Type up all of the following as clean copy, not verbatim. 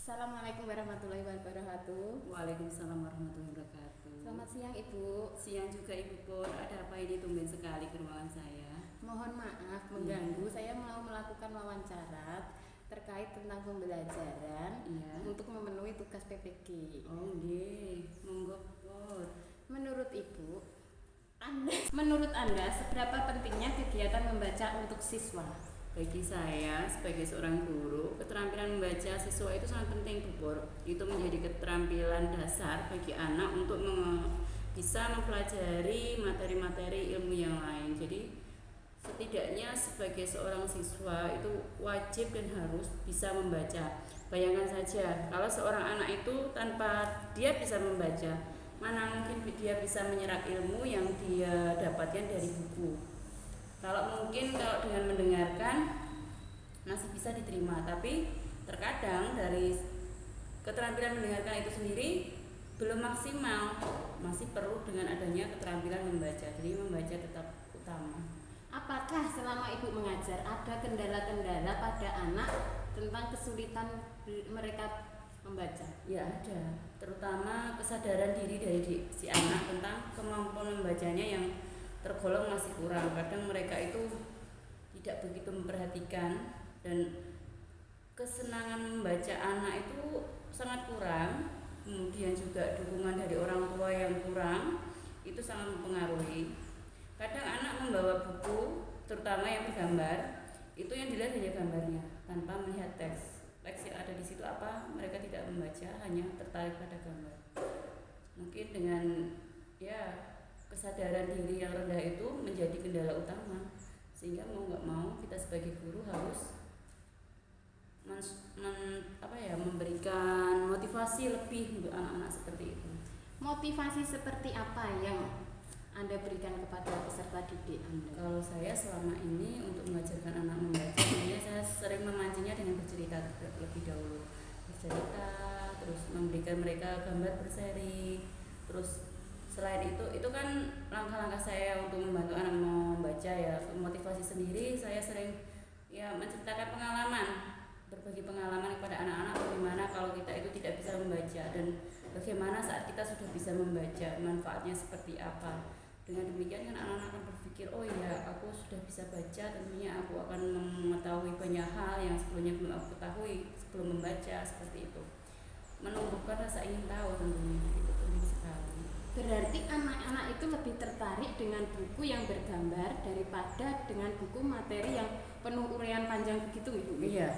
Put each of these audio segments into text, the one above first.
Assalamualaikum warahmatullahi wabarakatuh. Waalaikumsalam warahmatullahi wabarakatuh. Selamat siang Ibu. Siang juga Ibu Pur, ada apa ini tumben sekali ke ruangan saya? Mohon maaf mengganggu. Saya mau melakukan wawancara terkait tentang pembelajaran untuk memenuhi tugas PPG. Oh nggih, monggo Pur. Menurut Anda seberapa pentingnya kegiatan membaca untuk siswa? Bagi saya sebagai seorang guru, keterampilan membaca siswa itu sangat penting Bu Pur. Itu menjadi keterampilan dasar bagi anak untuk bisa mempelajari materi-materi ilmu yang lain. Jadi setidaknya sebagai seorang siswa itu wajib dan harus bisa membaca. Bayangkan saja kalau seorang anak itu tanpa dia bisa membaca, mana mungkin dia bisa menyerap ilmu yang dia dapatkan dari buku. Kalau dengan mendengarkan masih bisa diterima, tapi terkadang dari keterampilan mendengarkan itu sendiri belum maksimal, masih perlu dengan adanya keterampilan membaca. Jadi membaca tetap utama. Apakah selama Ibu mengajar ada kendala-kendala pada anak tentang kesulitan mereka membaca? Ya ada, terutama kesadaran diri dari si anak tentang kemampuan membacanya yang tergolong masih kurang. Kadang mereka itu tidak begitu memperhatikan dan kesenangan membaca anak itu sangat kurang. Kemudian juga dukungan dari orang tua yang kurang itu sangat mempengaruhi. Kadang anak membawa buku, terutama yang bergambar, itu yang dilihat hanya gambarnya tanpa melihat teks. Teks yang ada di situ apa, mereka tidak membaca, hanya tertarik pada gambar. Mungkin dengan kesadaran diri yang rendah itu menjadi kendala utama, sehingga mau nggak mau kita sebagai guru harus memberikan motivasi lebih untuk anak-anak seperti itu. Motivasi seperti apa yang Anda berikan kepada peserta didik Anda? Kalau saya selama ini untuk mengajarkan anak membaca, saya sering memancingnya dengan bercerita terlebih dahulu. Bercerita, terus memberikan mereka gambar berseri, terus selain itu kan langkah-langkah saya untuk membantu anak membaca ya. Motivasi sendiri saya sering menceritakan pengalaman, berbagi pengalaman kepada anak-anak bagaimana kalau kita itu tidak bisa membaca dan bagaimana saat kita sudah bisa membaca, manfaatnya seperti apa. Dengan demikian kan anak-anak akan berpikir, oh iya aku sudah bisa baca, tentunya aku akan mengetahui banyak hal yang sebelumnya belum aku ketahui sebelum membaca, seperti itu. Menumbuhkan rasa ingin tahu tentunya, itu penting sekali. Berarti anak-anak itu lebih tertarik dengan buku yang bergambar daripada dengan buku materi yang penuh uraian panjang begitu Ibu? Iya.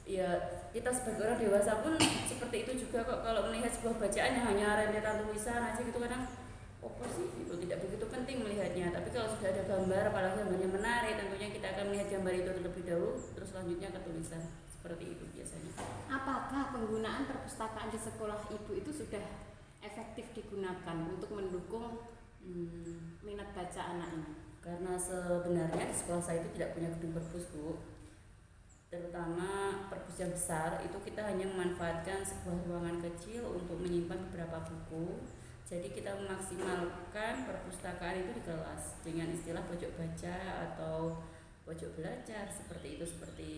Ya, kita sebagai orang dewasa pun seperti itu juga kok. Kalau melihat sebuah bacaan yang hanya rentetan tulisan aja gitu kadang apa sih, itu tidak begitu penting melihatnya. Tapi kalau sudah ada gambar, apalagi gambarnya menarik, tentunya kita akan melihat gambar itu terlebih dahulu, terus selanjutnya ke tulisan. Seperti itu biasanya. Apakah penggunaan perpustakaan di sekolah Ibu itu sudah efektif digunakan untuk mendukung minat baca anak ini? Karena sebenarnya di sekolah saya itu tidak punya gedung perpus, Bu. Terutama perpus yang besar, itu kita hanya memanfaatkan sebuah ruangan kecil untuk menyimpan beberapa buku. Jadi kita memaksimalkan perpustakaan itu di kelas dengan istilah pojok baca atau pojok belajar, seperti itu. Seperti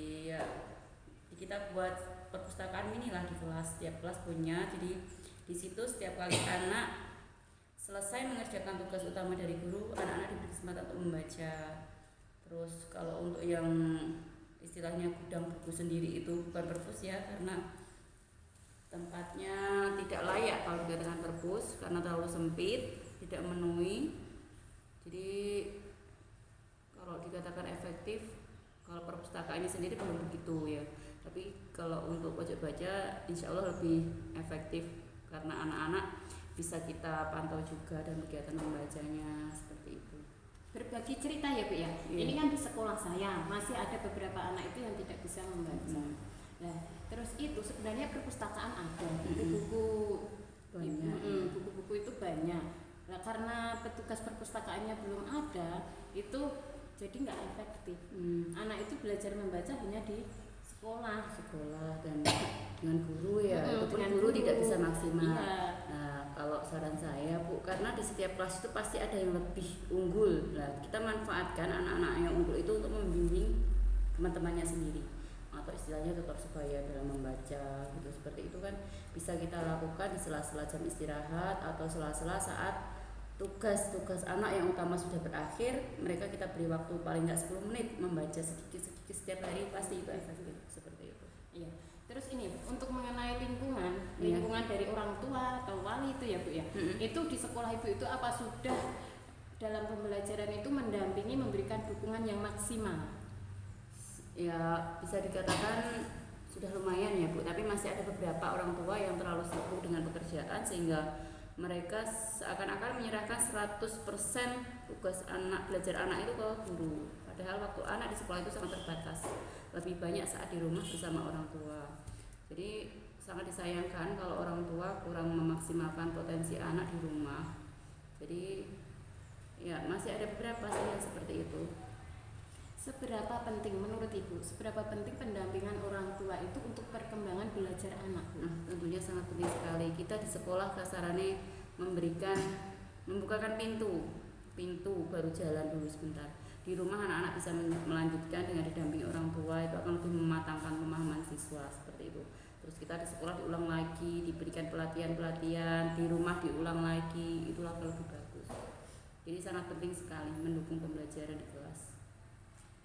kita buat perpustakaan mini lah di kelas, setiap kelas punya. Jadi di situ setiap kali anak selesai mengerjakan tugas utama dari guru, anak-anak diberi kesempatan untuk membaca. Terus kalau untuk yang istilahnya gudang buku sendiri itu bukan perpus ya, karena tempatnya tidak layak kalau dikatakan perpus karena terlalu sempit, tidak memenuhi. Jadi kalau dikatakan efektif, kalau perpustakaannya sendiri belum begitu ya. Tapi kalau untuk pojok baca insya Allah lebih efektif karena anak-anak bisa kita pantau juga dan kegiatan membacanya, seperti itu. Berbagi cerita ya Bu ya. Ini kan di sekolah saya masih ada beberapa anak itu yang tidak bisa membaca. Nah, terus itu sebenarnya perpustakaan ada, buku-buku banyak. Buku-buku itu banyak. Nah, karena petugas perpustakaannya belum ada, itu jadi nggak efektif. Anak itu belajar membaca hanya di sekolah dan dengan guru ya, dengan guru tidak bisa maksimal. Iya. Nah, kalau saran saya Bu, karena di setiap kelas itu pasti ada yang lebih unggul. Nah, kita manfaatkan anak-anak yang unggul itu untuk membimbing teman-temannya sendiri. atau istilahnya tutor sebaya dalam membaca gitu. Seperti itu kan bisa kita lakukan di sela-sela jam istirahat atau sela-sela saat tugas-tugas anak yang utama sudah berakhir. Mereka kita beri waktu paling nggak 10 menit membaca sedikit-sedikit setiap hari, pasti itu efektif. Seperti itu. Iya. Terus ini untuk mengenai lingkungan dari orang tua atau wali itu ya Bu ya. Itu di sekolah Ibu itu apa sudah dalam pembelajaran itu mendampingi, memberikan dukungan yang maksimal? Ya bisa dikatakan sudah lumayan ya Bu, tapi masih ada beberapa orang tua yang terlalu sibuk dengan pekerjaan sehingga mereka seakan-akan menyerahkan 100% tugas belajar anak itu ke guru. Padahal waktu anak di sekolah itu sangat terbatas, lebih banyak saat di rumah bersama orang tua. Jadi sangat disayangkan kalau orang tua kurang memaksimalkan potensi anak di rumah. Jadi ya masih ada beberapa sih yang seperti itu. Seberapa penting menurut Ibu, seberapa penting pendampingan orang tua itu untuk perkembangan belajar anak? Tentunya sangat penting sekali. Kita di sekolah kasarannya membukakan pintu baru jalan dulu sebentar. Di rumah anak-anak bisa melanjutkan dengan didampingi orang tua, itu akan lebih mematangkan pemahaman siswa seperti itu. Terus kita di sekolah diulang lagi, diberikan pelatihan-pelatihan, di rumah diulang lagi, itulah lebih bagus. Jadi sangat penting sekali mendukung pembelajaran di kelas.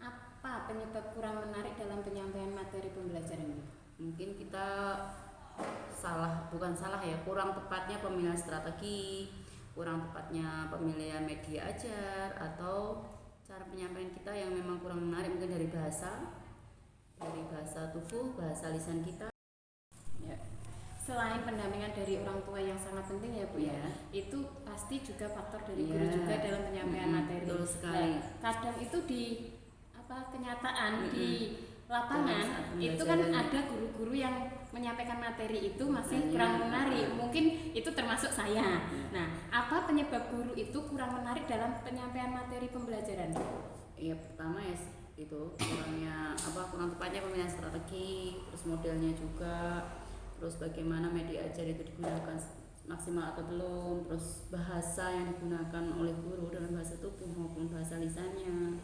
Apa penyebab kurang menarik dalam penyampaian materi pembelajaran ini? Mungkin kita kurang tepatnya pemilihan strategi, kurang tepatnya pemilihan media ajar, atau cara penyampaian kita yang memang kurang menarik, mungkin dari bahasa tubuh, bahasa lisan kita. Ya. Selain pendampingan dari orang tua yang sangat penting ya Bu ya, itu pasti juga faktor dari guru juga dalam penyampaian materi. Betul sekali. Kadang itu di kenyataan di lapangan itu kan ada guru-guru yang menyampaikan materi itu masih kurang menarik. Mungkin itu termasuk saya. Nah, apa penyebab guru itu kurang menarik dalam penyampaian materi pembelajaran? Ya pertama ya itu kurang tepatnya pemilihan strategi, terus modelnya juga, terus bagaimana media ajar itu digunakan maksimal atau belum, terus bahasa yang digunakan oleh guru dalam bahasa tubuh maupun bahasa lisannya.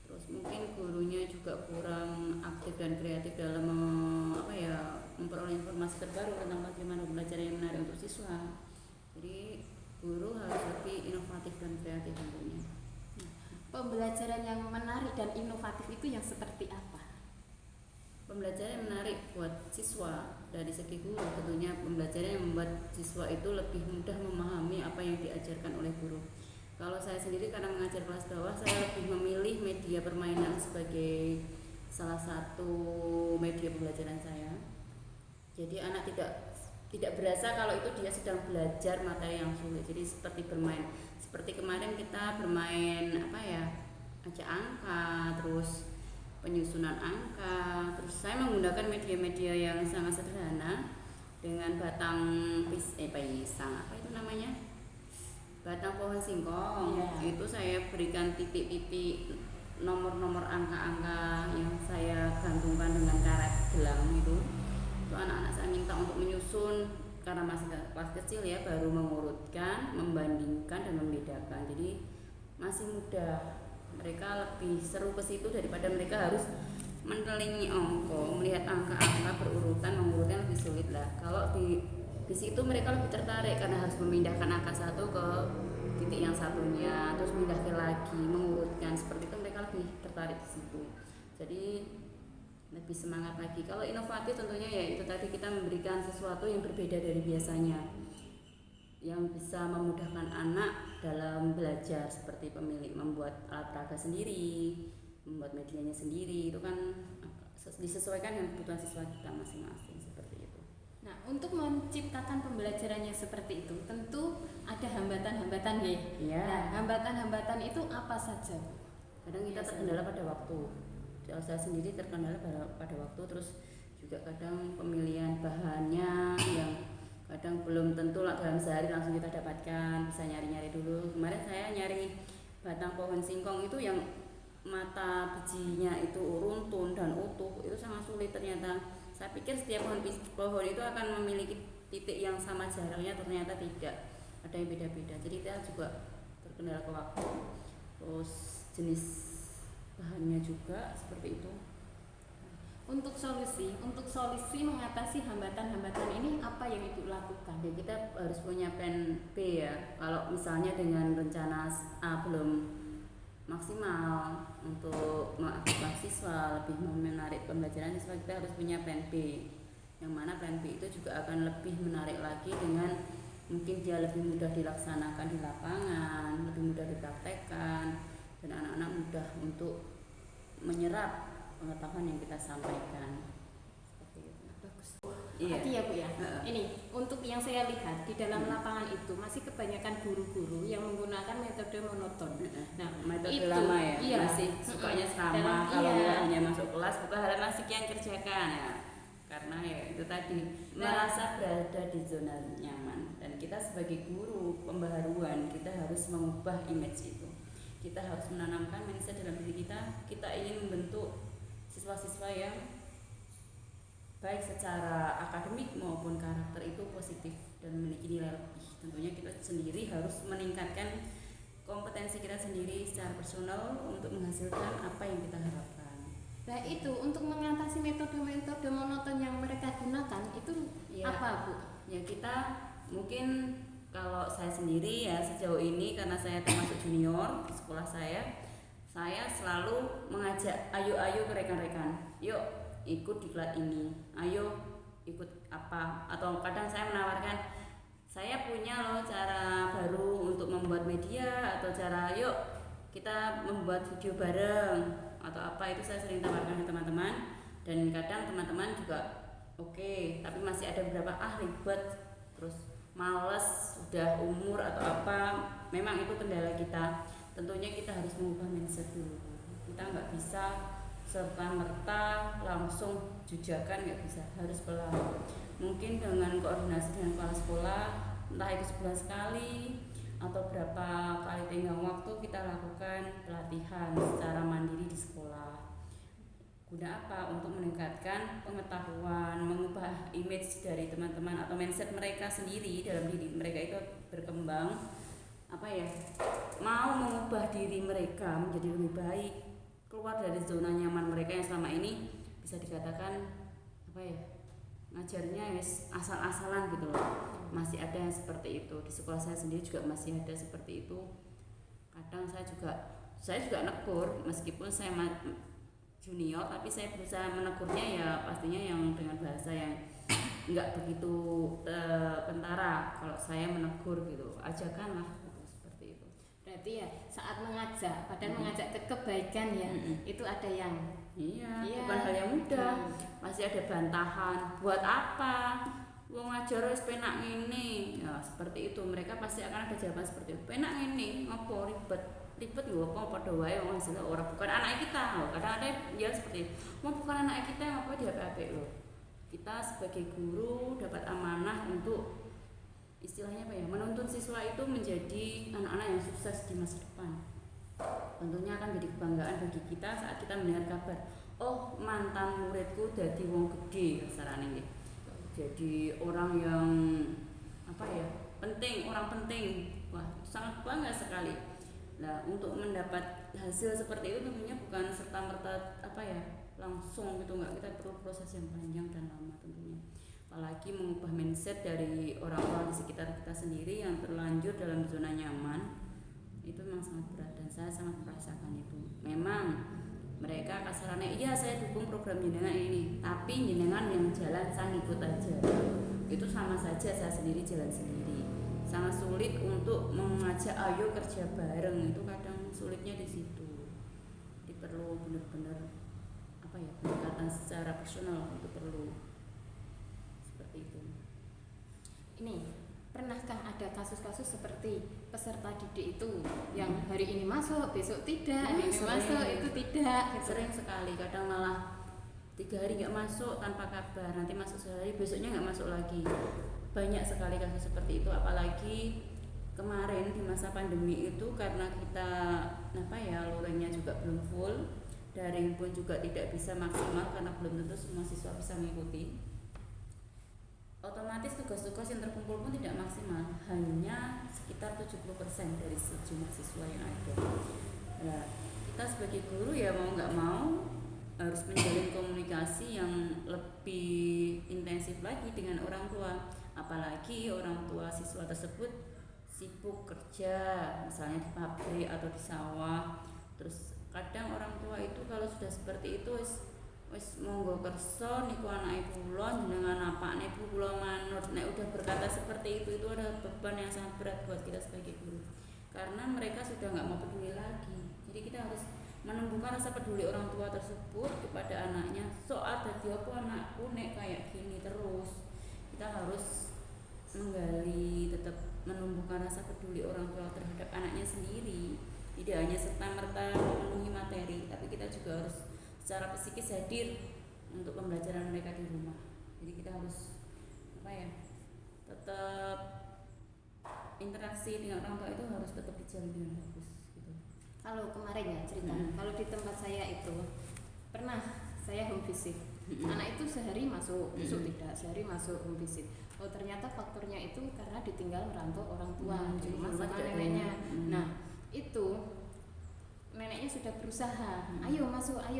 Terus mungkin gurunya juga kurang aktif dan kreatif dalam memperoleh informasi terbaru tentang bagaimana belajar yang menarik untuk siswa. Jadi guru harus lebih inovatif dan kreatif tentunya. Pembelajaran yang menarik dan inovatif itu yang seperti apa? Pembelajaran yang menarik buat siswa dari segi guru tentunya pembelajaran yang membuat siswa itu lebih mudah memahami apa yang diajarkan oleh guru. Kalau saya sendiri karena mengajar kelas bawah, saya lebih memilih media permainan sebagai salah satu media pembelajaran saya. Jadi anak tidak berasa kalau itu dia sedang belajar materi yang sulit. Jadi seperti bermain. Seperti kemarin kita bermain ajak angka, terus penyusunan angka. Terus saya menggunakan media-media yang sangat sederhana dengan batang batang pohon singkong. Itu saya berikan titik-titik nomor-nomor angka-angka yang saya gantungkan dengan karet gelang itu anak-anak saya minta untuk menyusun karena masih kelas kecil ya, baru mengurutkan, membandingkan dan membedakan. Jadi masih mudah, mereka lebih seru ke situ daripada mereka harus menelingi melihat angka-angka berurutan, mengurutnya lebih sulit lah. Kalau di situ mereka lebih tertarik karena harus memindahkan angka satu ke titik yang satunya, terus memindahkan lagi, mengurutkan. Seperti itu mereka lebih tertarik di situ. Jadi lebih semangat lagi. Kalau inovatif tentunya ya itu tadi, kita memberikan sesuatu yang berbeda dari biasanya, yang bisa memudahkan anak dalam belajar, seperti membuat alat peraga sendiri, membuat medianya sendiri. Itu kan disesuaikan dengan kebutuhan siswa kita masing-masing seperti itu. Nah, untuk menciptakan pembelajarannya seperti itu tentu ada hambatan-hambatan ya. Nah, hambatan-hambatan itu apa saja? Kadang kita terkendala pada waktu. Saya sendiri terkendala pada waktu, terus juga kadang pemilihan bahannya yang kadang belum tentu dalam sehari langsung kita dapatkan, bisa nyari-nyari dulu. Kemarin saya nyari batang pohon singkong itu yang mata bijinya itu runtun dan utuh, itu sangat sulit ternyata. Saya pikir setiap pohon itu akan memiliki titik yang sama jaraknya, ternyata tidak, ada yang beda-beda. Jadi kita juga terkendala ke waktu, terus jenis bahannya juga seperti itu. untuk solusi mengatasi hambatan-hambatan ini apa yang Ibu lakukan? Ya, kita harus punya plan B ya. Kalau misalnya dengan rencana A belum maksimal untuk mahasiswa lebih menarik pembelajaran siswa, kita harus punya plan B. Yang mana plan B itu juga akan lebih menarik lagi dengan mungkin dia lebih mudah dilaksanakan di lapangan, lebih mudah dipraktekkan, dan anak-anak mudah untuk menyerap pengetahuan yang kita sampaikan. Seperti itu. Bagus. Iya. Hati ya Bu ya. Ini untuk yang saya lihat di dalam lapangan itu masih kebanyakan guru-guru yang menggunakan metode monoton. Nah, metode itu, lama ya, iya. masih sukanya sama. Dalam- Kalau iya. hanya masuk kelas, buka halaman sekian kerjakan ya. Karena ya itu tadi merasa berada di zona nyaman, dan kita sebagai guru pembaharuan kita harus mengubah image itu. Kita harus menanamkan mindset dalam diri kita. Kita ingin membentuk siswa-siswa yang baik secara akademik maupun karakter itu positif dan memiliki nilai lebih. Tentunya kita sendiri harus meningkatkan kompetensi kita sendiri secara personal untuk menghasilkan apa yang kita harapkan. Nah itu untuk mengatasi metode-metode monoton yang mereka gunakan itu Ya, apa Bu? ya kita mungkin kalau saya sendiri ya sejauh ini karena saya termasuk junior di sekolah saya selalu mengajak ayo ke rekan-rekan, yuk ikut diklat ini, ayo ikut apa, atau kadang saya menawarkan saya punya loh cara baru untuk membuat media, atau cara yuk kita membuat video bareng atau apa, itu saya sering tawarkan ke teman-teman, dan kadang teman-teman juga oke, tapi masih ada beberapa ribet, terus males, udah umur atau apa, memang itu kendala kita. Tentunya kita harus mengubah mindset dulu. Kita nggak bisa serta merta langsung jujakan, nggak bisa, harus pelan. Mungkin dengan koordinasi dengan kepala sekolah, entah itu sebulan sekali atau berapa kali tenggang waktu kita lakukan pelatihan secara mandiri di sekolah. Guna apa? Untuk meningkatkan pengetahuan, mengubah image dari teman-teman atau mindset mereka sendiri dalam diri mereka itu berkembang. Mau mengubah diri mereka menjadi lebih baik, keluar dari zona nyaman mereka yang selama ini bisa dikatakan ngajarnya asal-asalan gitu loh. Masih ada yang seperti itu di sekolah saya sendiri, juga masih ada seperti itu. Kadang saya juga negur, meskipun saya junior, tapi saya berusaha menegurnya ya pastinya yang dengan bahasa yang nggak begitu kentara. Kalau saya menegur gitu, ajakanlah gitu, seperti itu. Berarti ya saat mengajak, padahal mengajak ke kebaikan ya, itu ada yang bukan hal yang mudah. Masih ada bantahan, buat apa? Wong ngajar wis penak ngene. Ya, seperti itu. Mereka pasti akan ada jawaban seperti itu. Penak ngene, ngopo ribet yo apa padha wae wong hasilnya ora bukan anak kita. Loh, kadang ada ya seperti itu. Mau bukan anak kita ngopo diapik-apik loh. Kita sebagai guru dapat amanah untuk istilahnya menuntun siswa itu menjadi anak-anak yang sukses di masa depan. Tentunya akan menjadi kebanggaan bagi kita saat kita mendengar kabar, oh mantan muridku jadi wong gede kasarane nggih. Jadi orang yang orang penting. Wah, sangat bangga sekali. Nah, untuk mendapat hasil seperti itu tentunya bukan serta-merta langsung gitu, enggak, kita perlu proses yang panjang dan lama tentunya. Apalagi mengubah mindset dari orang-orang di sekitar kita sendiri yang terlanjur dalam zona nyaman, itu memang sangat berat dan saya sangat merasakan itu. Memang mereka kasarannya, iya saya dukung program jenengan ini, tapi jenengan yang jalan saya ngikut aja. Itu sama saja saya sendiri jalan sendiri. Sangat sulit untuk mengajak ayo kerja bareng, itu kadang sulitnya di situ. Jadi perlu benar-benar pendekatan secara personal, itu perlu seperti itu. Ini pernahkah ada kasus-kasus seperti peserta didik itu yang hari ini masuk, besok tidak, hari ini masuk, itu tidak gitu. Sering sekali, kadang malah 3 hari nggak masuk tanpa kabar, nanti masuk sehari, besoknya nggak masuk lagi. Banyak sekali kasus seperti itu, apalagi kemarin di masa pandemi itu karena kita lorengnya juga belum full, daring pun juga tidak bisa maksimal karena belum tentu semua siswa bisa mengikuti. Otomatis tugas-tugas yang terkumpul pun tidak maksimal, hanya sekitar 70% dari sejumlah siswa yang ada. Nah, kita sebagai guru ya mau nggak mau harus menjalin komunikasi komunikasi yang lebih intensif lagi dengan orang tua, apalagi orang tua siswa tersebut sibuk kerja misalnya di pabrik atau di sawah. Terus kadang orang tua itu kalau sudah seperti itu wis monggo kersa niku anake kula jenengan napakne Bu kula manut. Nek udah berkata seperti itu adalah beban yang sangat berat buat kita sebagai guru, karena mereka sudah nggak mau peduli lagi. Jadi kita harus menumbuhkan rasa peduli orang tua tersebut kepada anaknya. Soal dadi apa anakku nek kayak gini terus, kita harus menggali, tetap menumbuhkan rasa peduli orang tua terhadap anaknya sendiri. Tidak hanya serta-merta memenuhi materi, tapi kita juga harus secara psikis hadir untuk pembelajaran mereka di rumah. Jadi kita harus tetap interaksi dengan orang tua itu harus tetap dijalin dengan bagus gitu. Kalau kemarin ya cerita, kalau di tempat saya itu pernah saya home visit. Anak itu sehari masuk, besok tidak, sehari masuk home visit. Oh ternyata faktornya itu karena ditinggal merantau orang tua di rumah sama neneknya. Nah itu neneknya sudah berusaha, ayo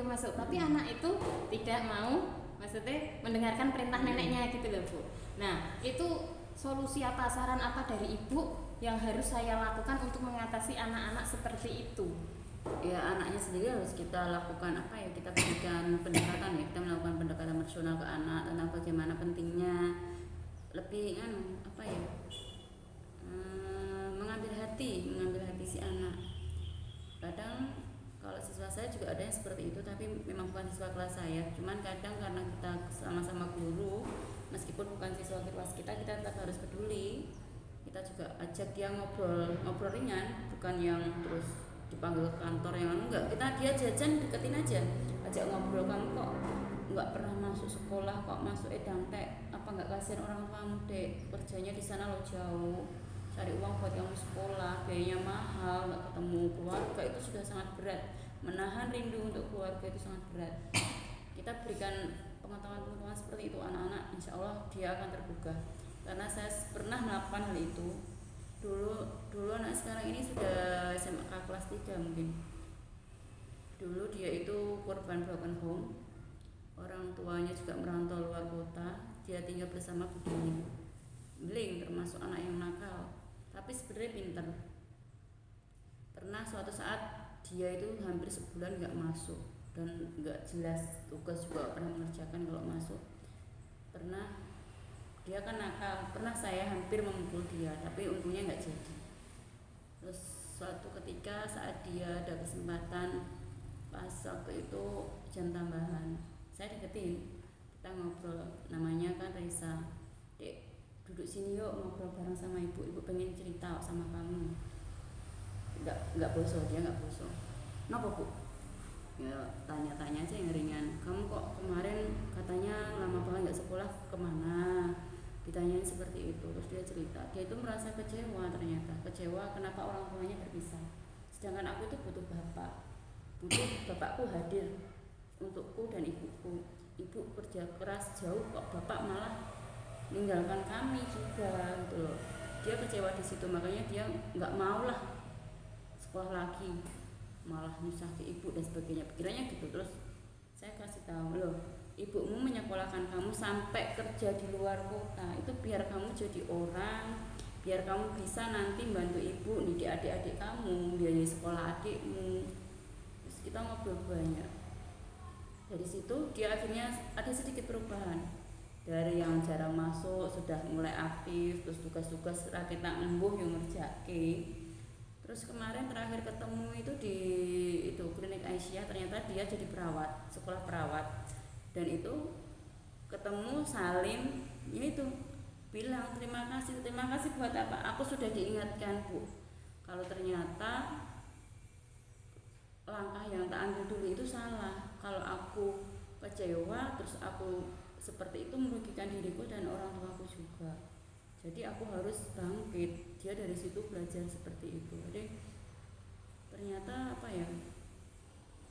masuk, tapi anak itu tidak mau, maksudnya mendengarkan perintah neneknya gitu loh Bu. Nah itu solusi apa, saran apa dari ibu yang harus saya lakukan untuk mengatasi anak-anak seperti itu? Ya anaknya sendiri harus kita lakukan kita berikan pendekatan ya, kita melakukan pendekatan personal ke anak tentang bagaimana pentingnya lebih mengambil hati si anak. Kadang kalau siswa saya juga ada yang seperti itu, tapi memang bukan siswa kelas saya, cuman kadang karena kita sama-sama guru, meskipun bukan siswa kelas kita tetap harus peduli. Kita juga ajak dia ngobrol ringan, bukan yang terus dipanggil ke kantor yang enggak. Dia jajan deketin aja, ajak ngobrol, kamu kok nggak pernah masuk sekolah, kok masuk edang tek, apa nggak kasihan orang tuamu dek, kerjanya di sana lo jauh, cari uang buat kamu sekolah, biayanya mahal, nggak ketemu keluarga, itu sudah sangat berat. Menahan rindu untuk keluarga itu sangat berat. Kita berikan pengetahuan seperti itu anak-anak, insya Allah dia akan tergugah. Karena saya pernah melakukan hal itu. Dulu anak sekarang ini sudah SMA kelas 3 mungkin. Dulu dia itu korban broken home. Orang tuanya juga merantau luar kota, dia tinggal bersama budenya. Bling termasuk anak yang nakal, tapi sebenarnya pintar. Pernah suatu saat dia itu hampir sebulan nggak masuk dan nggak jelas tugas juga pernah mengerjakan kalau masuk. Pernah dia kan nakal, pernah saya hampir memukul dia, tapi untungnya nggak jadi. Terus suatu ketika saat dia ada kesempatan, pas waktu itu jam tambahan, saya deketin, kita ngobrol, namanya kan Reza, dek duduk sini yuk ngobrol bareng sama ibu pengen cerita sama kamu. Nggak bosok, dia nggak bosok. Kenapa Bu? Ya tanya-tanya aja yang ringan, kamu kok kemarin katanya lama banget nggak sekolah, kemana? Ditanyain seperti itu. Terus dia cerita, dia itu merasa kecewa, ternyata kecewa kenapa orang tuanya berpisah, sedangkan aku itu butuh bapakku hadir untukku dan ibuku. Ibu kerja keras jauh kok bapak malah meninggalkan kami juga gitu loh. Dia kecewa di situ, makanya dia nggak mau lah sekolah lagi, malah nyusah ke ibu dan sebagainya, pikirannya gitu. Terus saya kasih tahu, loh ibumu menyekolahkan kamu sampai kerja di luar kota itu biar kamu jadi orang, biar kamu bisa nanti bantu ibu nih di adik-adik kamu, biaya sekolah adikmu. Terus kita ngobrol banyak. Dari situ dia akhirnya ada sedikit perubahan, dari yang jarang masuk sudah mulai aktif, terus tugas-tugas kita embuh yang ngerjake. Terus kemarin terakhir ketemu itu di klinik Aisyah, ternyata dia jadi perawat, sekolah perawat. Dan itu ketemu Salim, itu bilang terima kasih buat apa? Aku sudah diingatkan Bu, kalau ternyata langkah yang tak ambil dulu itu salah. Kalau aku kecewa terus aku seperti itu merugikan diriku dan orang tuaku juga. Jadi aku harus bangkit. Dia dari situ belajar seperti itu. Jadi ternyata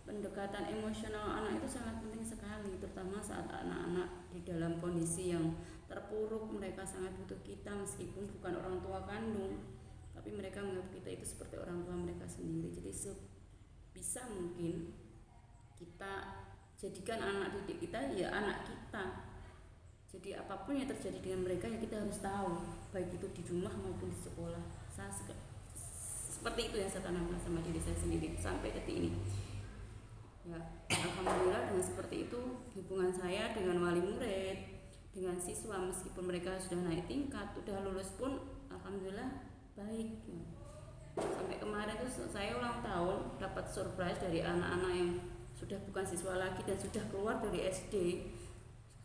pendekatan emosional anak itu sangat penting sekali, terutama saat anak-anak di dalam kondisi yang terpuruk. Mereka sangat butuh kita meskipun bukan orang tua kandung, tapi mereka menganggap kita itu seperti orang tua mereka sendiri. Jadi sebisa mungkin kita jadikan anak didik kita ya anak kita. Jadi apapun yang terjadi dengan mereka ya kita harus tahu, baik itu di rumah maupun di sekolah. Seperti itu yang saya tanamkan sama diri saya sendiri sampai detik ini. Ya, alhamdulillah dengan seperti itu hubungan saya dengan wali murid, dengan siswa meskipun mereka sudah naik tingkat, sudah lulus pun alhamdulillah baik. Ya. Sampai kemarin itu saya ulang tahun dapat surprise dari anak-anak yang sudah bukan siswa lagi dan sudah keluar dari SD.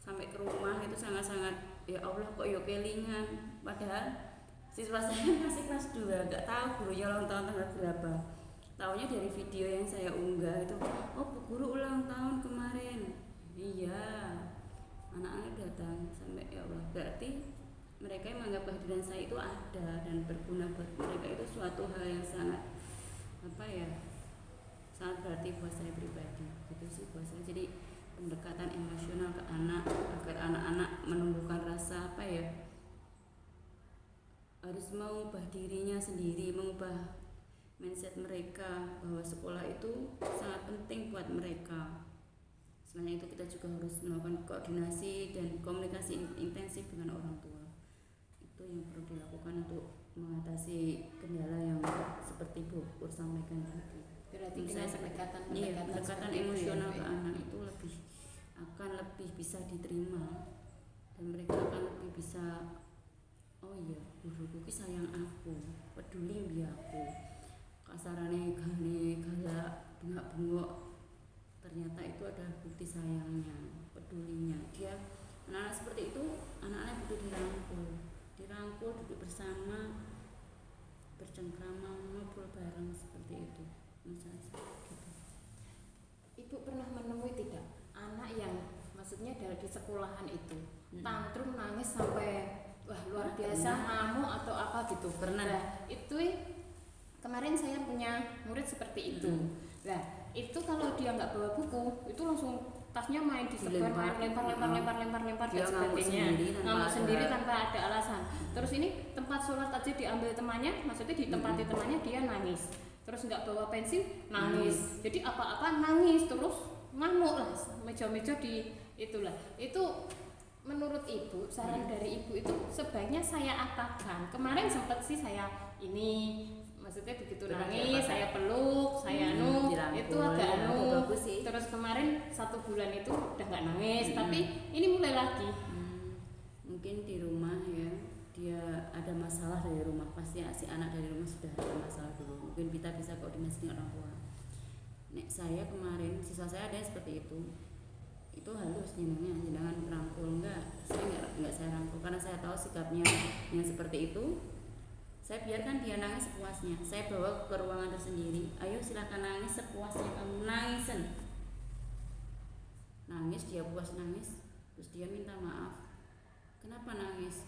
Sampai ke rumah itu sangat-sangat ya Allah kok yo kelingan, padahal siswa saya masih kelas 2, gak tahu gurunya ulang tahun tanggal berapa. Taunya dari video yang saya unggah itu, oh Bu Guru ulang tahun kemarin. Iya, anak-anak datang. Sampai ya Allah, berarti mereka yang menganggap kehadiran saya itu ada dan berguna buat mereka, itu suatu hal yang sangat sangat berarti buat saya pribadi. Gitu sih buat saya. Jadi pendekatan emosional ke anak agar anak-anak menumbuhkan rasa harus mengubah dirinya sendiri, mengubah mindset mereka bahwa sekolah itu sangat penting buat mereka. Selain itu kita juga harus melakukan koordinasi dan komunikasi intensif dengan orang tua. Itu yang perlu dilakukan untuk mengatasi kendala yang seperti Bu Pur sampaikan tadi. Berarti dengan pendekatan emosional ke anak itu akan lebih bisa diterima dan mereka akan lebih bisa, oh iya guruku ki sayang aku, peduli mbi aku, kasarane gane galak bengak-bengok, ternyata itu adalah bukti sayangnya, pedulinya dia. Anak-anak seperti itu anak-anak butuh dirangkul, duduk bersama, bercengkrama, ngobrol bareng seperti itu. Misalnya gitu. Ibu pernah menemui tidak anak yang maksudnya dari di sekolahan itu tantrum nangis sampai wah luar biasa ngamuk atau apa gitu? Pernah. Nah, itu kemarin saya punya murid seperti itu. Nah, itu kalau dia nggak bawa buku itu langsung tasnya main disebar, lempar dan sebagainya, ngamuk sendiri tanpa ada alasan. Terus ini tempat sholat aja diambil temannya, maksudnya ditempati temannya, dia nangis. Terus nggak bawa pensil, nangis. Jadi apa-apa nangis, terus ngamuk lah, meja-meja di itulah. Itu menurut ibu, saran dari ibu itu sebaiknya saya apakan? Kemarin sempat sih saya ini, maksudnya begitu nangis, saya peluk, saya itu agak terus kemarin 1 bulan itu udah nggak nangis, tapi ini mulai lagi. Mungkin di rumah ya, dia ada masalah dari rumah, pasti si anak dari rumah sudah ada masalah dulu. Mungkin kita bisa koordinasi dengan orang tua. Nek saya kemarin, siswa saya ada yang seperti itu halus jenengan, jangan rangkul, enggak saya rangkul karena saya tahu sikapnya yang seperti itu. Saya biarkan dia nangis sepuasnya. Saya bawa ke ruangan tersendiri. Ayo silakan nangis sepuasnya, kamu nangis, dia puas nangis, terus dia minta maaf. Kenapa nangis?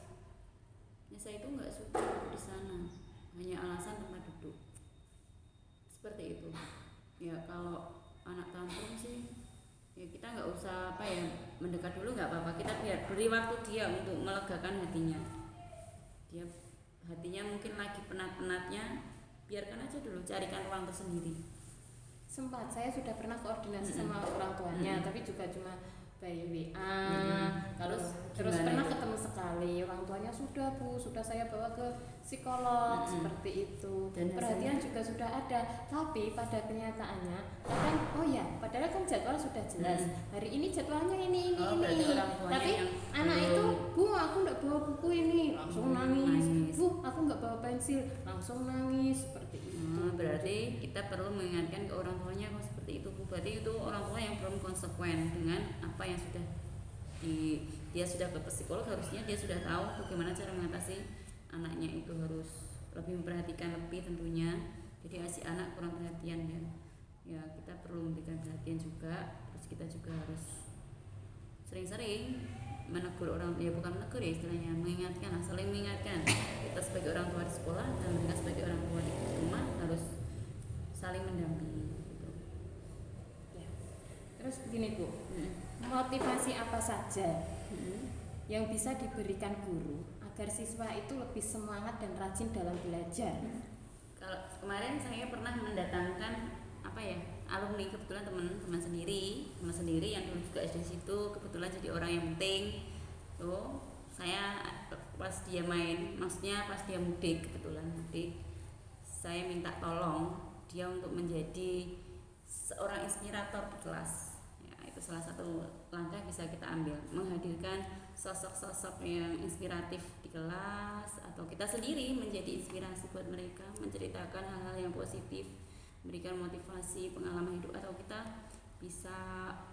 Ya saya itu nggak suka duduk di sana, hanya alasan tempat duduk. Seperti itu. Ya kalau anak tantrum sih, ya kita nggak usah mendekat dulu, nggak apa-apa. Kita beri waktu dia untuk melegakan hatinya. Dia hatinya mungkin lagi penat-penatnya, biarkan aja dulu, carikan ruang tersendiri. Sempat saya sudah pernah koordinasi sama orang tuanya, tapi juga cuma by WA. Terus pernah ketemu sekali, orang tuanya sudah saya bawa ke psikolog seperti itu. Dan perhatian juga sudah ada, tapi pada kenyataannya kadang padahal kan jadwal sudah jelas. Hari ini jadwalnya ini. Tapi anak itu, Bu, aku enggak bawa buku ini, langsung nangis. Bu, aku enggak bawa pensil, langsung nangis seperti itu. Berarti kita perlu mengingatkan ke orang tuanya kalau seperti itu. Berarti itu orang tua yang belum konsekuen dengan apa yang sudah dia sudah ke psikolog, harusnya dia sudah tahu bagaimana cara mengatasi anaknya itu, harus lebih memperhatikan lebih tentunya. Jadi si anak kurang perhatian ya kita perlu memberikan perhatian juga. Terus kita juga harus sering-sering menegur orang, ya bukan menegur ya istilahnya, mengingatkan, saling mengingatkan. Kita sebagai orang tua di sekolah dan mereka sebagai orang tua di rumah harus saling mendampingi gitu. Ya. Terus begini Bu, motivasi apa saja yang bisa diberikan guru agar siswa itu lebih semangat dan rajin dalam belajar? Kalau kemarin saya pernah mendatangkan alumni, kebetulan teman sendiri yang dulu juga SD situ, kebetulan jadi orang yang penting tuh. Saya pas dia main, maksudnya pas dia mudik, kebetulan mudik, saya minta tolong dia untuk menjadi seorang inspirator di kelas ya. Itu salah satu langkah bisa kita ambil, menghadirkan sosok-sosok yang inspiratif di kelas, atau kita sendiri menjadi inspirasi buat mereka, menceritakan hal-hal yang positif, memberikan motivasi, pengalaman hidup. Atau kita bisa,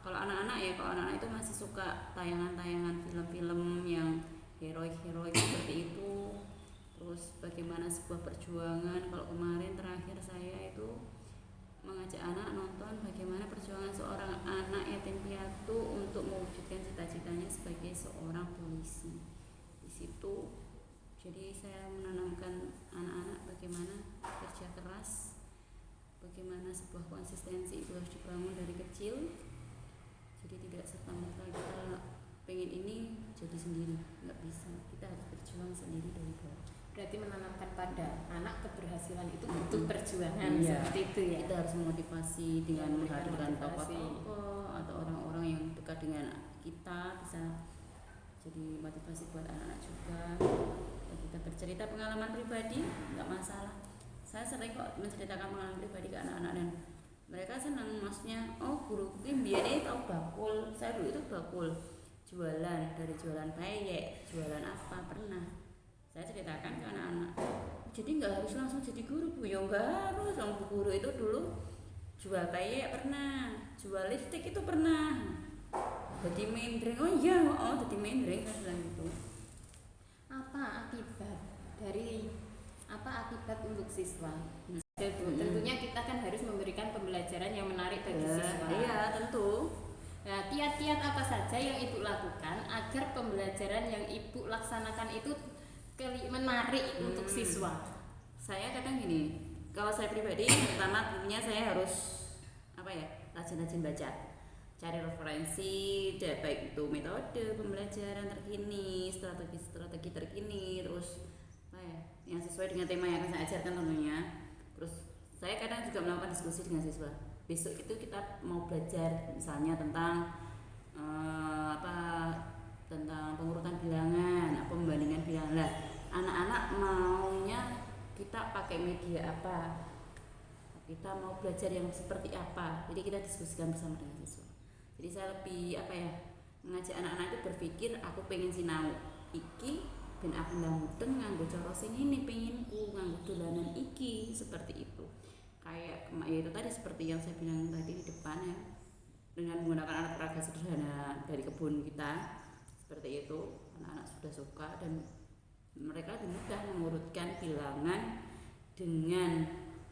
kalau anak-anak itu masih suka tayangan-tayangan film-film yang heroik seperti itu, terus bagaimana sebuah perjuangan. Kalau kemarin terakhir saya itu mengajak anak nonton bagaimana perjuangan seorang anak yatim piatu untuk mewujudkan cita-citanya sebagai seorang polisi di situ. Jadi saya menanamkan anak-anak bagaimana kerja keras, bagaimana sebuah konsistensi itu harus dibangun dari kecil. Jadi tidak serta-merta kita pengen ini jadi sendiri, nggak bisa, kita harus berjuang sendiri dari bawah. Berarti menanamkan pada anak keberhasilan itu butuh perjuangan, iya, seperti itu ya. Kita harus memotivasi dengan menghadirkan motivasi. tokoh-tokoh atau orang-orang yang dekat dengan kita, bisa jadi motivasi buat anak-anak juga. Kita bercerita pengalaman pribadi, nggak masalah. Saya sering kok menceritakan pengalaman pribadi ke anak-anak dan mereka senang. Maksudnya, oh guru biar tahu bakul, saya dulu itu bakul, jualan, dari jualan peyek, jualan apa, pernah saya ceritakan ke anak-anak. Jadi nggak harus langsung jadi guru, Bu. Ya nggak harus, bu guru itu dulu jual peyek pernah, jual lipstick itu pernah, jadi maindring. Oh iya, jadi maindring, saya bilang gitu. Apa akibat untuk siswa? Tentunya kita kan harus memberikan pembelajaran yang menarik bagi siswa. Iya, tentu. Nah, kiat-kiat apa saja yang Ibu lakukan agar pembelajaran yang Ibu laksanakan itu menarik untuk siswa? Saya kadang gini, kalau saya pribadi, pertama tentunya saya harus rajin-rajin baca, cari referensi, baik itu metode pembelajaran terkini, strategi terkini, terus yang sesuai dengan tema yang akan saya ajarkan tentunya. Terus saya kadang juga melakukan diskusi dengan siswa. Besok itu kita mau belajar misalnya tentang tentang pengurutan bilangan, pembandingan bilangan. Lah, anak-anak maunya kita pakai media apa? Kita mau belajar yang seperti apa? Jadi kita diskusikan bersama dengan siswa. Jadi saya lebih mengajak anak-anak itu berpikir, aku pengen sinau iki ben aku ndang mudeng nganggo cara sing ini, penginku nganggo dolanan iki, seperti itu. Kayak itu tadi seperti yang saya bilang tadi di depan ya, dengan menggunakan alat peraga sederhana dari kebun kita, seperti itu. Anak-anak sudah suka dan mereka mudah mengurutkan bilangan dengan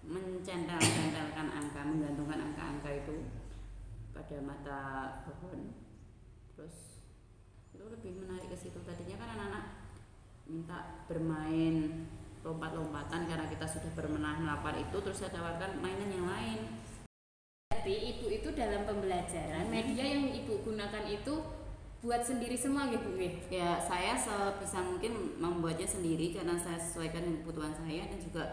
mencentang-centangkan angka, menggantungkan angka-angka itu pada mata pohon. Terus itu lebih menarik ke situ. Tadinya kan anak-anak minta bermain lompat-lompatan karena kita sudah melakukan itu, terus saya tawarkan mainan yang lain. Jadi Ibu itu dalam pembelajaran media yang Ibu gunakan itu buat sendiri semua gitu, Ya, saya sebisa mungkin membuatnya sendiri karena saya sesuaikan dengan kebutuhan saya dan juga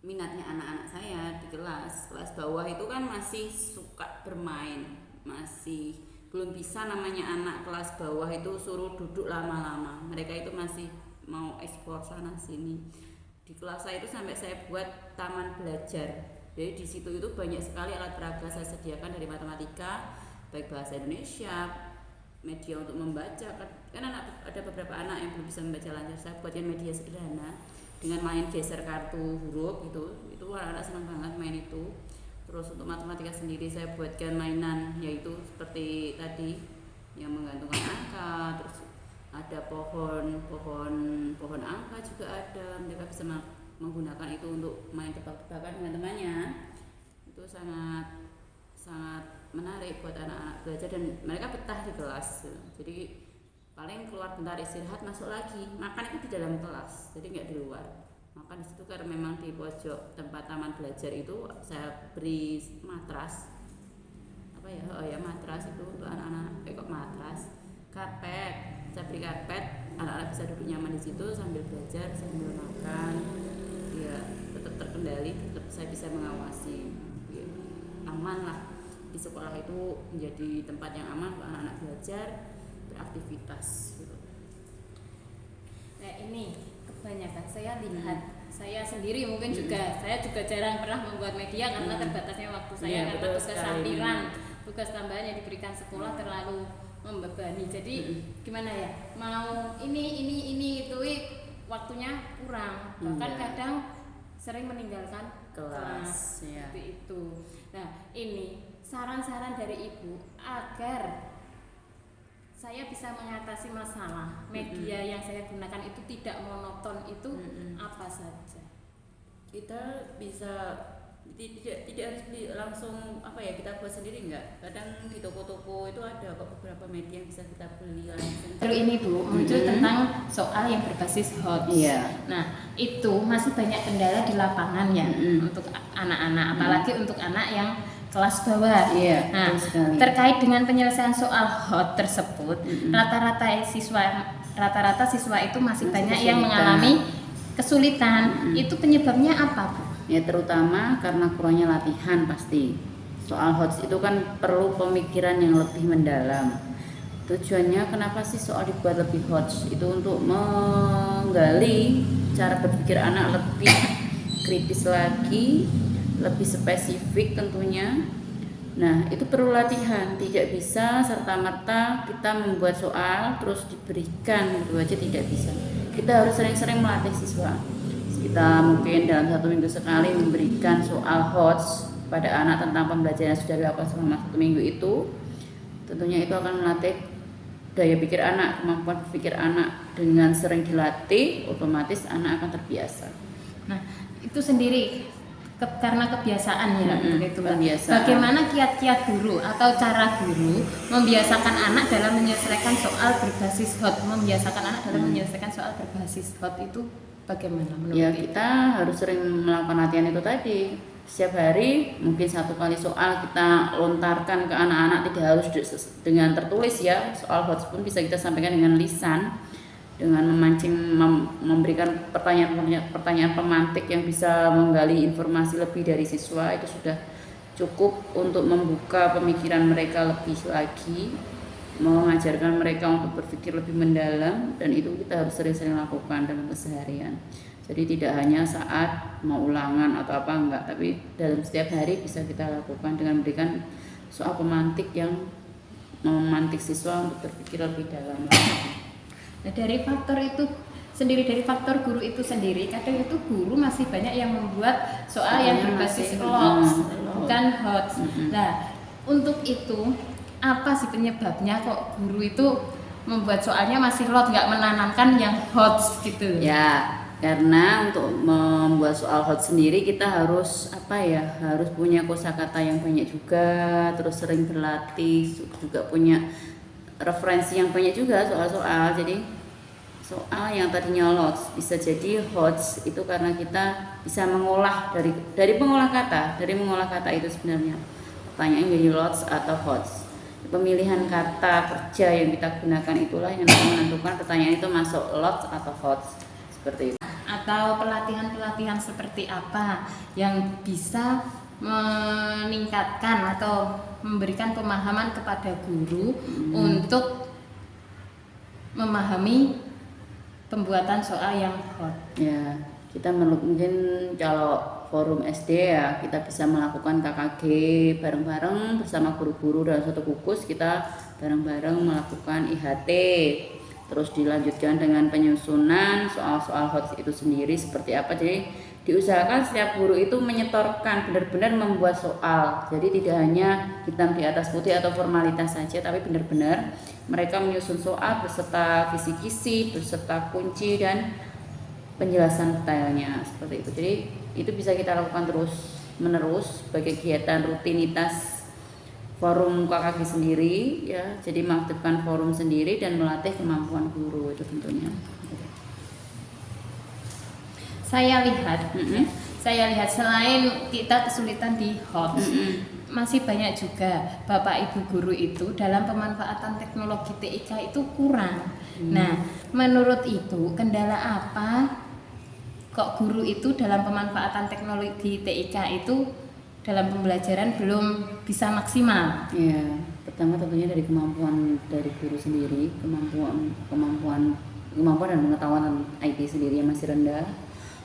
minatnya anak-anak saya di kelas bawah itu kan masih suka bermain, masih belum bisa namanya anak kelas bawah itu suruh duduk lama-lama. Mereka itu masih mau ekspor sana sini. Di kelas saya itu sampai saya buat taman belajar. Jadi di situ itu banyak sekali alat peraga saya sediakan dari matematika, baik bahasa Indonesia, media untuk membaca. Kan ada beberapa anak yang belum bisa membaca lancar. Saya buatkan media sederhana dengan main geser kartu huruf itu anak-anak senang banget main itu. Terus untuk matematika sendiri saya buatkan mainan, yaitu seperti tadi yang menggantungkan angka, terus ada pohon angka juga ada. Mereka bisa menggunakan itu untuk main tebak-tebakan dengan temannya. Itu sangat menarik buat anak-anak belajar dan mereka betah di kelas. Jadi paling keluar bentar istirahat, masuk lagi makan itu di dalam kelas, jadi nggak di luar. Makan di situ karena memang di pojok tempat taman belajar itu saya beri matras, matras itu untuk anak-anak, matras, karpet, saya beri karpet, anak-anak bisa duduk nyaman di situ sambil belajar, sambil makan, ya tetap terkendali, tetap saya bisa mengawasi. Ya. aman lah, di sekolah itu menjadi tempat yang aman untuk anak-anak belajar beraktivitas gitu. Nah ini kebanyakan saya lihat, saya sendiri mungkin juga, saya juga jarang pernah membuat media karena terbatasnya waktu saya, karena tugas sampiran, tugas tambahan yang diberikan sekolah terlalu membebani. Jadi gimana ya, mau ini itu waktunya kurang, bahkan kadang sering meninggalkan kelas seperti itu. Nah ini saran-saran dari Ibu agar saya bisa mengatasi masalah media yang saya gunakan itu tidak monoton itu apa saja? Kita bisa tidak harus beli langsung kita buat sendiri enggak. Kadang di toko-toko itu ada kok beberapa media yang bisa kita beli langsung. Lalu ini Bu muncul tentang soal yang berbasis HOTS. Nah itu masih banyak kendala di lapangan ya untuk anak-anak, apalagi untuk anak yang kelas bawah. Nah, terkait dengan penyelesaian soal HOT tersebut, rata-rata siswa itu masih banyak yang mengalami kesulitan. Itu penyebabnya apa, Bu? Ya terutama karena kurangnya latihan pasti. Soal HOTS itu kan perlu pemikiran yang lebih mendalam. Tujuannya kenapa sih soal dibuat lebih HOTS? Itu untuk menggali cara berpikir anak lebih kritis lagi, lebih spesifik tentunya. Nah itu perlu latihan, tidak bisa serta-merta kita membuat soal terus diberikan gitu aja, tidak bisa. Kita harus sering-sering melatih siswa. Kita mungkin dalam 1 minggu sekali memberikan soal HOTS pada anak tentang pembelajaran yang sudah dilakukan selama 1 minggu itu. Tentunya itu akan melatih daya pikir anak, kemampuan berpikir anak. Dengan sering dilatih, otomatis anak akan terbiasa. Nah itu sendiri karena kebiasaan ya begitu. Bagaimana kiat-kiat guru atau cara guru membiasakan anak dalam menyelesaikan soal berbasis HOT, itu bagaimana menurut kita harus sering melakukan latihan itu tadi. Setiap hari mungkin 1 kali soal kita lontarkan ke anak-anak, tidak harus dengan tertulis ya. Soal HOT pun bisa kita sampaikan dengan lisan, dengan memberikan pertanyaan pemantik yang bisa menggali informasi lebih dari siswa. Itu sudah cukup untuk membuka pemikiran mereka lebih lagi, mengajarkan mereka untuk berpikir lebih mendalam, dan itu kita harus sering-sering lakukan dalam keseharian. Jadi tidak hanya saat mau ulangan atau apa, enggak, tapi dalam setiap hari bisa kita lakukan dengan memberikan soal pemantik yang memantik siswa untuk berpikir lebih dalam. Nah, dari faktor guru itu sendiri, kadang itu guru masih banyak yang membuat soal yang berbasis logs, bukan HOTS. Nah, untuk itu apa sih penyebabnya kok guru itu membuat soalnya masih log, nggak menanamkan yang HOTS gitu? Ya, karena untuk membuat soal HOTS sendiri kita harus harus punya kosakata yang banyak juga, terus sering berlatih, juga punya referensi yang banyak juga soal-soal. Jadi soal yang tadinya logs bisa jadi HOTS itu karena kita bisa mengolah dari mengolah kata itu sebenarnya. Pertanyaan jadi logs atau HOTS. Pemilihan kata kerja yang kita gunakan itulah yang menentukan pertanyaan itu masuk logs atau HOTS, seperti itu. Atau pelatihan-pelatihan seperti apa yang bisa meningkatkan atau memberikan pemahaman kepada guru untuk memahami pembuatan soal yang HOT. Ya, kita mungkin kalau forum SD ya kita bisa melakukan KKG bareng-bareng bersama guru-guru dalam satu gugus, kita bareng-bareng melakukan IHT. Terus dilanjutkan dengan penyusunan soal-soal HOTS itu sendiri seperti apa. Jadi diusahakan setiap guru itu menyetorkan, benar-benar membuat soal. Jadi tidak hanya hitam di atas putih atau formalitas saja, tapi benar-benar mereka menyusun soal beserta kisi-kisi, beserta kunci dan penjelasan detailnya seperti itu. Jadi itu bisa kita lakukan terus menerus sebagai kegiatan rutinitas forum KKG sendiri ya. Jadi mengaktifkan forum sendiri dan melatih kemampuan guru itu tentunya. Saya lihat selain kita kesulitan di HOTS, masih banyak juga Bapak Ibu guru itu dalam pemanfaatan teknologi TIK itu kurang. Nah, menurut Ibu kendala apa kok guru itu dalam pemanfaatan teknologi TIK itu dalam pembelajaran belum bisa maksimal. Ya, pertama tentunya dari kemampuan dari guru sendiri, kemampuan dan pengetahuan IT sendiri yang masih rendah.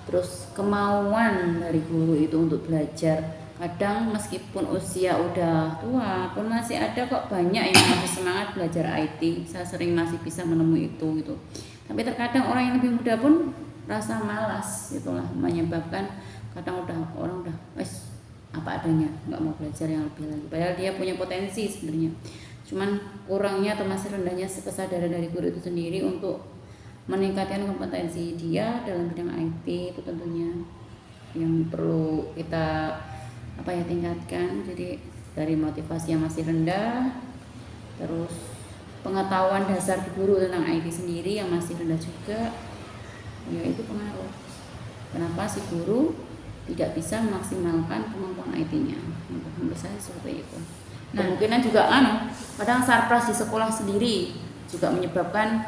Terus kemauan dari guru itu untuk belajar. Kadang meskipun usia udah tua pun masih ada kok banyak yang masih semangat belajar IT. Saya sering masih bisa menemui itu gitu. Tapi terkadang orang yang lebih muda pun rasa malas, itulah menyebabkan kadang orang udah wes apa adanya, nggak mau belajar yang lebih lagi. Padahal dia punya potensi sebenarnya. Cuman kurangnya atau masih rendahnya kesadaran dari guru itu sendiri untuk meningkatkan kompetensi dia dalam bidang IT, itu tentunya yang perlu kita tingkatkan. Jadi dari motivasi yang masih rendah, terus pengetahuan dasar guru tentang IT sendiri yang masih rendah juga, ya itu pengaruh kenapa si guru tidak bisa memaksimalkan kemampuan IT-nya. Menurut saya seperti itu. Kemungkinan juga kadang sarpras di sekolah sendiri juga menyebabkan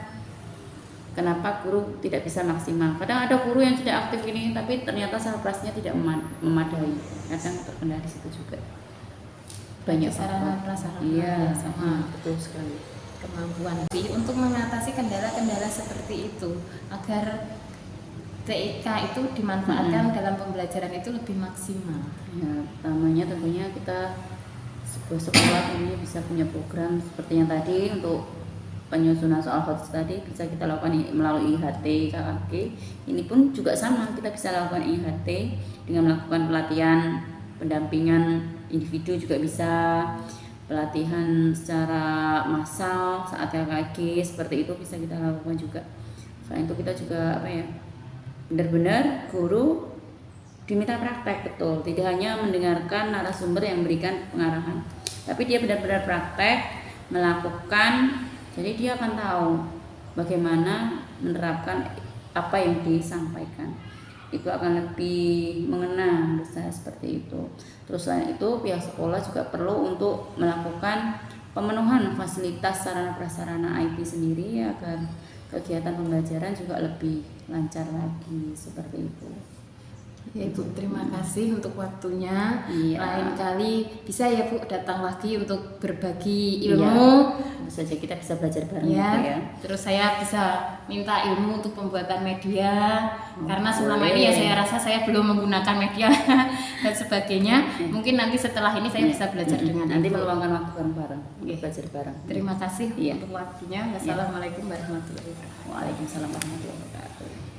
kenapa guru tidak bisa maksimal. Kadang ada guru yang tidak aktif ini, tapi ternyata sarprasnya tidak memadai. Kadang terkendala di situ juga. Banyak sarana prasarana. Iya, sama betul sekali. Kemampuan untuk mengatasi kendala-kendala seperti itu agar TIK itu dimanfaatkan dalam pembelajaran itu lebih maksimal. Ya, pertamanya tentunya kita sebuah sekolah tentunya bisa punya program seperti yang tadi untuk penyusunan soal HOTS tadi bisa kita lakukan melalui IHT, KKG. Ini pun juga sama, kita bisa lakukan IHT dengan melakukan pelatihan pendampingan individu, juga bisa pelatihan secara massal saat KKG seperti itu bisa kita lakukan juga. Selain itu kita juga benar-benar guru diminta praktek betul, tidak hanya mendengarkan narasumber yang memberikan pengarahan, tapi dia benar-benar praktek melakukan. Jadi dia akan tahu bagaimana menerapkan apa yang disampaikan. Itu akan lebih mengena menurut saya seperti itu. Terus selain itu pihak sekolah juga perlu untuk melakukan pemenuhan fasilitas sarana prasarana IT sendiri agar kegiatan pembelajaran juga lebih lancar lagi seperti itu. Ya Ibu, terima kasih untuk waktunya. Iya. Lain kali bisa ya Bu datang lagi untuk berbagi ilmu. Bisa saja kita bisa belajar bareng Ya. gitu ya. Terus saya bisa minta ilmu untuk pembuatan media. Karena selama ini ya saya rasa saya belum menggunakan media dan sebagainya. Mungkin nanti setelah ini saya bisa belajar dengan nanti Ibu. meluangkan waktu bareng-bareng untuk belajar bareng. Terima kasih Iya. untuk waktunya. Wassalamualaikum warahmatullahi wabarakatuh. Waalaikumsalam warahmatullahi wabarakatuh.